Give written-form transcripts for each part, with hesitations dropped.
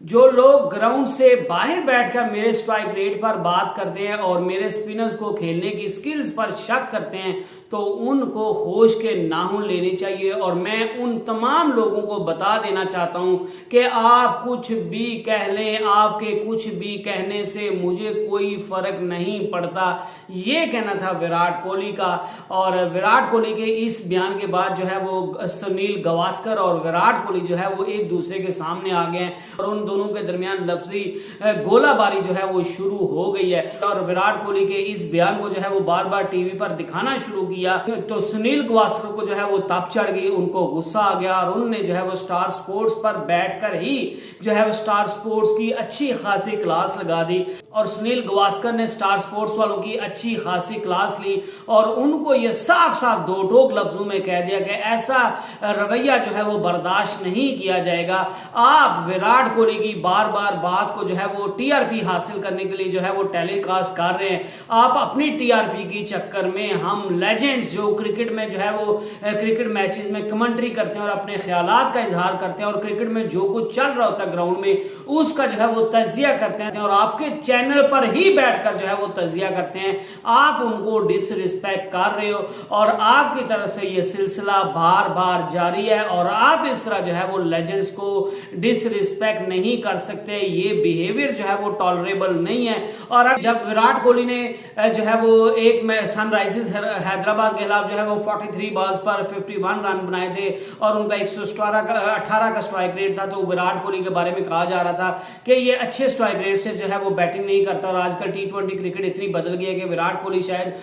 जो लोग ग्राउंड से बाहर बैठकर मेरे स्ट्राइक रेट पर बात करते हैं और मेरे स्पिनर्स को खेलने की स्किल्स पर शक करते हैं तो उनको होश के नाखून लेने चाहिए। और मैं उन तमाम लोगों को बता देना चाहता हूं कि आप कुछ भी कह लें, आपके कुछ भी कहने से मुझे कोई फर्क नहीं पड़ता, ये कहना था विराट कोहली का। और विराट कोहली के इस बयान के बाद जो है वो सुनील गावस्कर और विराट कोहली जो है वो एक दूसरे के सामने आ गए हैं और उन दोनों के दरमियान लफ्जी गोलाबारी जो है वो शुरू हो गई है। और विराट कोहली के इस बयान को जो है वो बार बार टीवी पर दिखाना शुरू किया तो सुनील गावस्कर को जो है वो तप चढ़ गई, उनको गुस्सा आ गया और उन्होंने जो है वो स्टार स्पोर्ट्स पर बैठकर ही जो है वो स्टार स्पोर्ट्स की अच्छी खासी क्लास लगा दी। और सुनील गावस्कर ने स्टार स्पोर्ट्स वालों की अच्छी खासी क्लास ली और उनको ये साफ साफ दो टोक लफ्जों में कह दिया कि ऐसा रवैया जो है वो बर्दाश्त नहीं किया जाएगा। आप विराट कोहली की बार बार बात को जो है वो टीआरपी हासिल करने के लिए जो है वो टेलीकास्ट कर रहे हैं। आप अपनी टीआरपी के चक्कर में हम लेजेंड्स जो क्रिकेट में जो है वो क्रिकेट मैचेस में कमेंट्री करते हैं और अपने ख्यालात का इजहार करते हैं और क्रिकेट में जो कुछ चल रहा होता है ग्राउंड में उसका जो है वो तजिया करते हैं और आपके चैनल पर ही बैठकर जो है वो तजिया करते हैं। आप उनको डिसरिस्पेक्ट कर रहे हो और आपकी तरफ से ये सिलसिला बार बार जारी है और आप इस तरह जो है वो लेजेंड्स को डिसरिस्पेक्ट नहीं कर सकते। ये बिहेवियर जो है वो टॉलरेबल नहीं है। और जब विराट कोहली ने जो है वो एक सनराइजर्स हैदराबाद के खिलाफ जो है वो 43 बॉल्स पर 51 रन बनाए थे और उनका 118 का स्ट्राइक रेट था, तो विराट कोहली के बारे में कहा जा रहा था कि ये अच्छे स्ट्राइक रेट से जो है वो बैटिंग नहीं करता। और आजकल टी20 क्रिकेट इतनी बदल गई है कि विराट कोहली शायद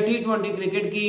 टी20 क्रिकेट की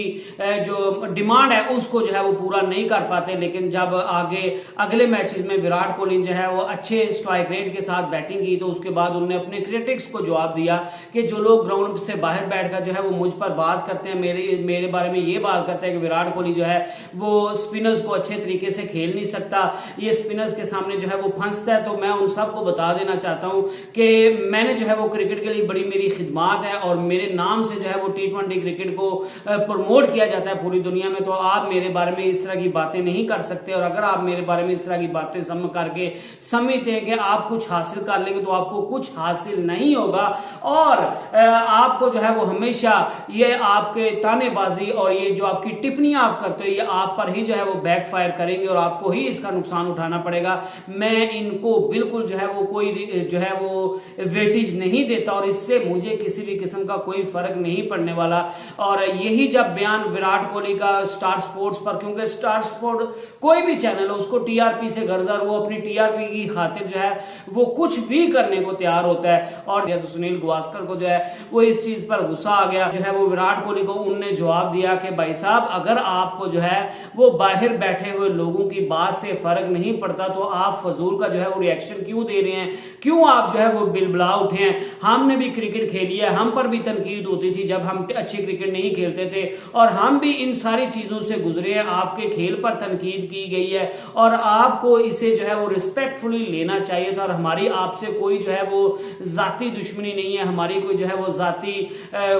जो डिमांड है उसको जो है वो पूरा नहीं कर पाते। लेकिन जब आगे अगले मैचेस में विराट कोहली जो है वो अच्छे स्ट्राइक रेट के साथ बैटिंग की तो उसके बाद उन्होंने अपने क्रिटिक्स को जवाब दिया कि जो लोग ग्राउंड से बाहर बैठकर जो है वो मुझ पर बात करते हैं, मेरे बारे में ये बात करते हैं कि विराट कोहली जो है वो स्पिनर्स को अच्छे तरीके से खेल नहीं सकता, ये स्पिनर्स के सामने जो है वो फंसता है। तो मैं उन सबको बता देना चाहता हूं कि मैंने जो है वो क्रिकेट के लिए बड़ी मेरी खिदमत है और मेरे नाम से जो है वो टी20 क्रिकेट को प्रमोट किया जाता है पूरी दुनिया में। तो आप मेरे बारे में इस तरह की बातें नहीं कर सकते और अगर आप मेरे बारे में इस तरह की बातें करके समझते हैं कि आप कुछ हासिल कर लेंगे तो आपको कुछ हासिल नहीं होगा। और आपको जो है वो हमेशा ये आपके तानेबाजी और ये जो आपकी टिप्पणियां आप करते हो ये आप पर ही जो है वो बैकफायर करेंगे और आपको ही इसका नुकसान उठाना पड़ेगा। मैं इनको बिल्कुल जो है वो कोई जो है वो वेटेज नहीं देता और इससे मुझे किसी भी किस्म का कोई फर्क नहीं पड़ने वाला। और यही जब बयान विराट कोहली का स्टार स्पोर्ट्स पर, क्योंकि स्टार स्पोर्ट कोई भी चैनल है उसको टीआरपी से गर्जा, वो अपनी टीआरपी की खातिर जो है वो कुछ भी करने को तैयार होता है। और तो सुनील गावस्कर को जो है वो इस चीज पर गुस्सा आ गया, जो है वो विराट कोहली को उनने जवाब दिया कि भाई साहब अगर आपको जो है वो बाहर बैठे हुए लोगों की बात से फर्क नहीं पड़ता तो आप फजूल का जो है वो रिएक्शन क्यों दे रहे हैं, क्यों आप जो है वो बिलबिला उठे हैं। हमने भी क्रिकेट खेली है, हम पर भी तनकीद होती थी जब हम अच्छी क्रिकेट नहीं खेलते थे और हम भी इन सारी चीजों से गुजरे हैं। आपके खेल पर तनकीद की गई है और आपको इसे जो है वो रिस्पेक्टफुली लेना चाहिए था। और हमारी आपसे कोई जो है वो जाती दुश्मनी नहीं है, हमारी कोई जो है वो जाती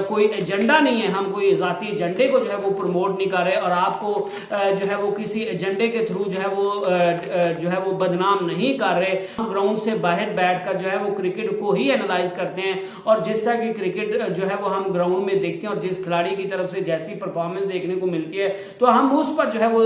कोई एजेंडा नहीं है, हम कोई जाती एजेंडे को जो है वो प्रमोट नहीं कर रहे और आपको जो है वो किसी एजेंडे के थ्रू जो है वो बदनाम नहीं कर रहे। हम ग्राउंड से बाहर बैठकर जो है वो क्रिकेट को ही एनालाइज करते हैं और जिस तरह की क्रिकेट जो है वो हम ग्राउंड में देखते हैं और जिस खिलाड़ी की तरफ से जैसी परफॉर्मेंस देखने को मिलती है तो हम उस पर जो है वो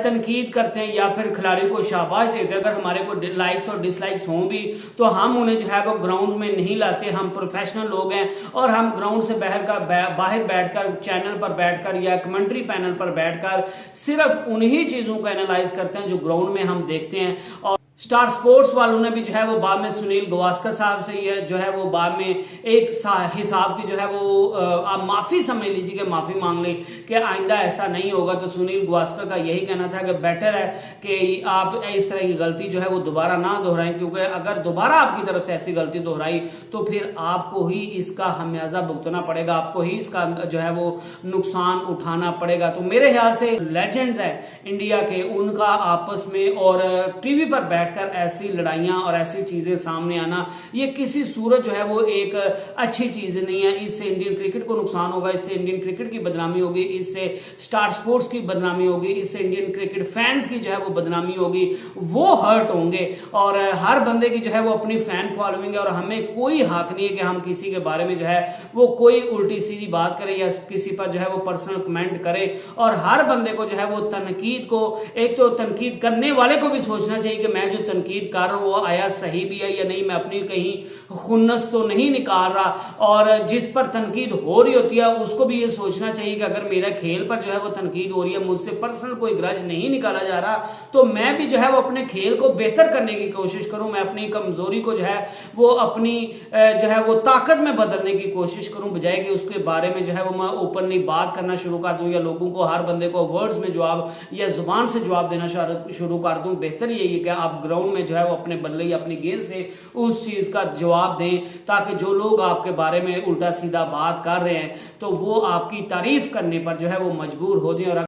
तनकीद करते हैं या फिर खिलाड़ी को शाबाश देते हैं। अगर हमारे को लाइक्स और डिसलाइक्स हों भी तो हम उन्हें जो है वो ग्राउंड में नहीं लाते। हम प्रोफेशनल लोग हैं और हम ग्राउंड से बाहर बैठकर चैनल पर बैठकर या कमेंट्री पैनल पर बैठकर सिर्फ उन्हीं चीजों को एनालाइज करते हैं जो ग्राउंड में हम देखते हैं। और स्टार स्पोर्ट्स वालों ने भी जो है वो बाद में सुनील गावस्कर साहब से ये जो है वो बाद में एक हिसाब की जो है वो आप माफी समझ लीजिए कि माफी मांग ली कि आइंदा ऐसा नहीं होगा। तो सुनील गावस्कर का यही कहना था कि बेटर है कि आप इस तरह की गलती जो है वो दोबारा ना दोहराएं, क्योंकि अगर दोबारा आपकी तरफ से ऐसी गलती दोहराई तो फिर आपको ही इसका खमियाजा भुगतना पड़ेगा, आपको ही इसका जो है वो नुकसान उठाना पड़ेगा। तो मेरे ख्याल से लेजेंड्स है इंडिया के, उनका आपस में और टीवी पर बैठ बैठकर ऐसी लड़ाइयां और ऐसी चीजें सामने आना, ये किसी सूरत जो है वो एक अच्छी चीज नहीं है। इससे इंडियन क्रिकेट को नुकसान होगा, इससे इंडियन क्रिकेट की बदनामी होगी, इससे स्टार स्पोर्ट्स की बदनामी होगी, इससे इंडियन क्रिकेट फैंस की जो है वो बदनामी होगी, वो हर्ट होंगे। और हर बंदे की जो है वो अपनी फैन फॉलोइंग है और हमें कोई हक नहीं है कि हम किसी के बारे में जो है वो कोई उल्टी सीधी बात करें या किसी पर जो है वो पर्सनल कमेंट करें। और हर बंदे को जो है वो तनकीद को, एक तो तनकीद करने वाले को भी सोचना चाहिए कि मैं जो तनकीद कर रहा हूं वो आया सही भी है या नहीं, मैं अपनी कहीं खुन्नस तो नहीं निकाल रहा। और जिस पर तनकीद हो रही होती है उसको भी ये सोचना चाहिए कि अगर मेरा खेल पर जो है वो तनकीद हो रही है, मुझसे पर्सनल कोई ग्रज नहीं निकाला जा रहा, तो मैं भी जो है वो अपने खेल को बेहतर करने की कोशिश करूं, मैं अपनी कमजोरी को जो है वो अपनी जो है वो ताकत में बदलने की कोशिश करूं, बजाय कि उसके बारे में जो है वो मैं ओपनली बात करना शुरू कर दूं या लोगों को, हर बंदे को वर्ड्स में जवाब या जुबान से जवाब देना शुरू कर दूं। बेहतर यही है कि आप ग्राउंड में जो है वो अपने बल्ले या अपनी गेंद से उस चीज का जवाब दें, ताकि जो लोग आपके बारे में उल्टा सीधा बात कर रहे हैं तो वो आपकी तारीफ करने पर जो है वो मजबूर हो जाए। और